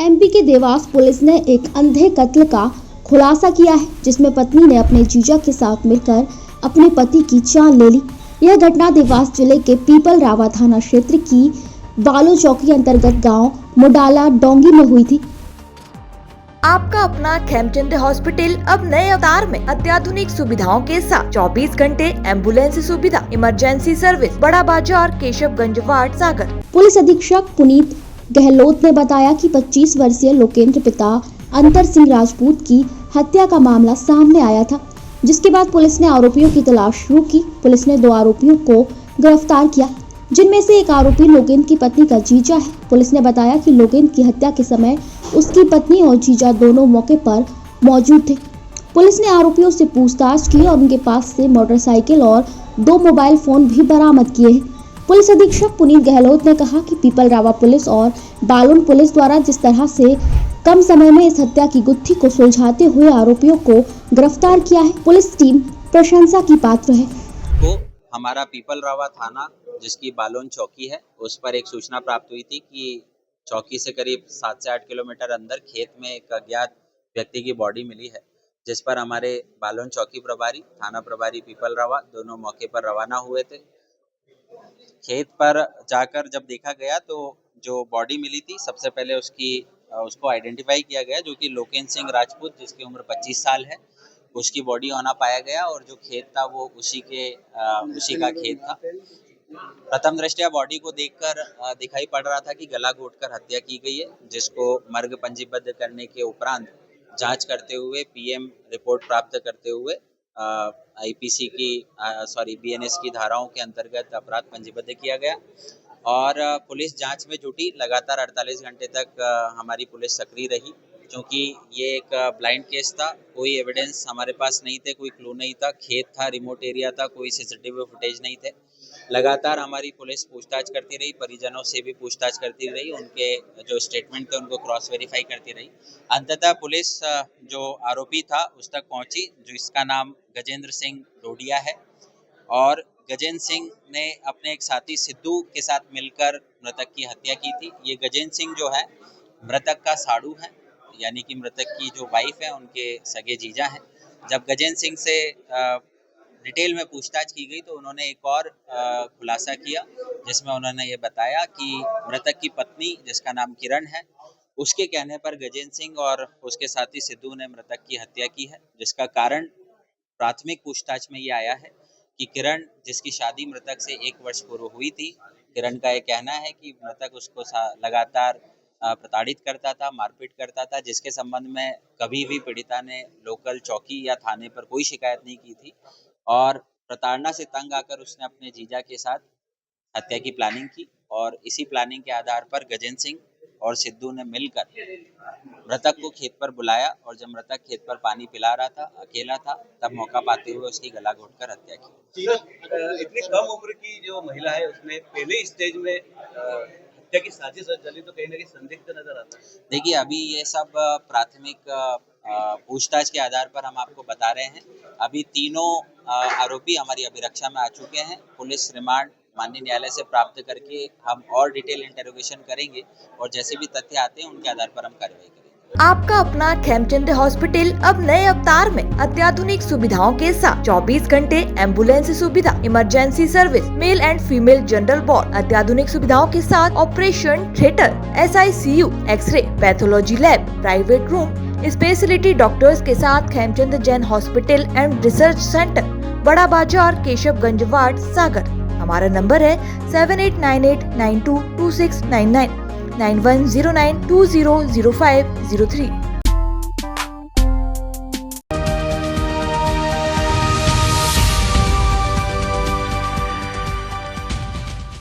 MP के Dewas police ने एक अंधे कत्ल का खुलासा किया है, जिसमें पत्नी ने अपने जीजा के साथ मिलकर अपने पति की जान ले ली। यह घटना देवास जिले के पीपल रावा थाना क्षेत्र की बालो चौकी अंतर्गत गांव मुडाला डोंगी में हुई थी। आपका अपना खेमचंद हॉस्पिटल अब नए अवतार में अत्याधुनिक सुविधाओं के साथ 24 घंटे एम्बुलेंस सुविधा, इमरजेंसी सर्विस, बड़ा बाजार, केशवगंज वार्ड, सागर। पुलिस अधीक्षक पुनीत गहलोत ने बताया कि 25 वर्षीय लोकेंद्र पिता अंतर सिंह राजपूत की हत्या का मामला सामने आया था, जिसके बाद पुलिस ने आरोपियों की तलाश शुरू की। पुलिस ने 2 आरोपियों को गिरफ्तार किया, जिनमें से एक आरोपी लोकेंद्र की पत्नी का जीजा है। पुलिस ने बताया कि लोकेंद्र की हत्या के समय उसकी पत्नी और जीजा दोनों मौके पर मौजूद थे। पुलिस ने आरोपियों से पूछताछ की और उनके पास से मोटरसाइकिल और 2 मोबाइल फोन भी बरामद किए हैं। पुलिस अधीक्षक पुनीत गहलोत ने कहा कि पीपल रावा पुलिस और बालोन पुलिस द्वारा जिस तरह से कम समय में इस हत्या की गुत्थी को सुलझाते हुए आरोपियों को गिरफ्तार किया है, पुलिस टीम प्रशंसा की पात्र है। तो हमारा पीपल रावा थाना, जिसकी बालोन चौकी है, उस पर एक सूचना प्राप्त हुई थी कि चौकी से करीब 7 से 8 किलोमीटर अंदर खेत में एक अज्ञात व्यक्ति की बॉडी मिली है, जिस पर हमारे बालोन चौकी प्रभारी, थाना प्रभारी पीपल रावा दोनों मौके पर रवाना हुए थे। खेत पर जाकर जब देखा गया तो जो बॉडी मिली थी, सबसे पहले उसको आइडेंटिफाई किया गया, जो कि लोकेंद्र सिंह राजपूत, जिसकी उम्र 25 साल है, उसकी बॉडी होना पाया गया। और जो खेत था वो उसी का खेत था। प्रथम दृष्टया बॉडी को देखकर दिखाई पड़ रहा था कि गला घोंटकर हत्या की गई है, जिसको मर्ग पंजीबद्ध करने के उपरांत जांच करते हुए पीएम रिपोर्ट प्राप्त करते हुए आईपीसी की बीएनएस की धाराओं के अंतर्गत अपराध पंजीबद्ध किया गया। और पुलिस जांच में जुटी। लगातार 48 घंटे तक हमारी पुलिस सक्रिय रही, क्योंकि ये एक ब्लाइंड केस था। कोई एविडेंस हमारे पास नहीं थे, कोई क्लू नहीं था, खेत था, रिमोट एरिया था, कोई सीसीटीवी फुटेज नहीं थे। लगातार हमारी पुलिस पूछताछ करती रही, परिजनों से भी पूछताछ करती रही, उनके जो स्टेटमेंट थे उनको क्रॉस वेरीफाई करती रही। अंततः पुलिस जो आरोपी था उस तक पहुंची, जिसका नाम गजेंद्र सिंह डोडिया है। और गजेंद्र सिंह ने अपने एक साथी सिद्धू के साथ मिलकर मृतक की हत्या की थी। ये गजेंद्र सिंह जो है मृतक का साड़ू है, यानी कि मृतक की जो वाइफ है उनके सगे जीजा हैं। जब गजेंद्र सिंह से डिटेल में पूछताछ की गई तो उन्होंने एक और खुलासा किया, जिसमें उन्होंने ये बताया कि मृतक की पत्नी, जिसका नाम किरण है, उसके कहने पर गजेंद्र सिंह और उसके साथी सिद्धू ने मृतक की हत्या की है। जिसका कारण प्राथमिक पूछताछ में ये आया है कि किरण, जिसकी शादी मृतक से 1 वर्ष पूर्व हुई थी, किरण का ये कहना है कि मृतक उसको लगातार प्रताड़ित करता था, मारपीट करता था, जिसके संबंध में कभी भी पीड़िता ने लोकल चौकी या थाने पर कोई शिकायत नहीं की थी। और प्रताड़ना से तंग आकर उसने अपने जीजा के साथ हत्या की प्लानिंग की। और इसी प्लानिंग के आधार पर गजेंद्र सिंह और सिद्धू ने मिलकर मृतक को खेत पर बुलाया। और जब मृतक खेत पर पानी पिला रहा था, अकेला था, तब मौका पाते हुए उसकी गला घोंटकर हत्या की। इतनी कम उम्र की जो महिला है, उसने पहले स्टेज में हत्या की साजिश चली, तो कहीं ना कहीं संदिग्ध नजर आता है। देखिए, अभी ये सब प्राथमिक पूछताछ के आधार पर हम आपको बता रहे हैं। अभी तीनों आरोपी हमारी अभिरक्षा में आ चुके हैं। पुलिस रिमांड माननीय न्यायालय से प्राप्त करके हम और डिटेल इंटरोगेशन करेंगे और जैसे भी तथ्य आते हैं उनके आधार पर हम कार्रवाई करेंगे। आपका अपना खेमचंद हॉस्पिटल अब नए अवतार में अत्याधुनिक सुविधाओं के साथ 24 घंटे एम्बुलेंस सुविधा, emergency service, male and female general ward, अत्याधुनिक सुविधाओं के साथ operation theatre, SICU, x ray, pathology lab, private room, speciality doctors के साथ Khemchand Jain hospital and research centre, Bada Bazar, Keshavganj ward, सागर। हमारा नंबर है 7898922699, 9109200503।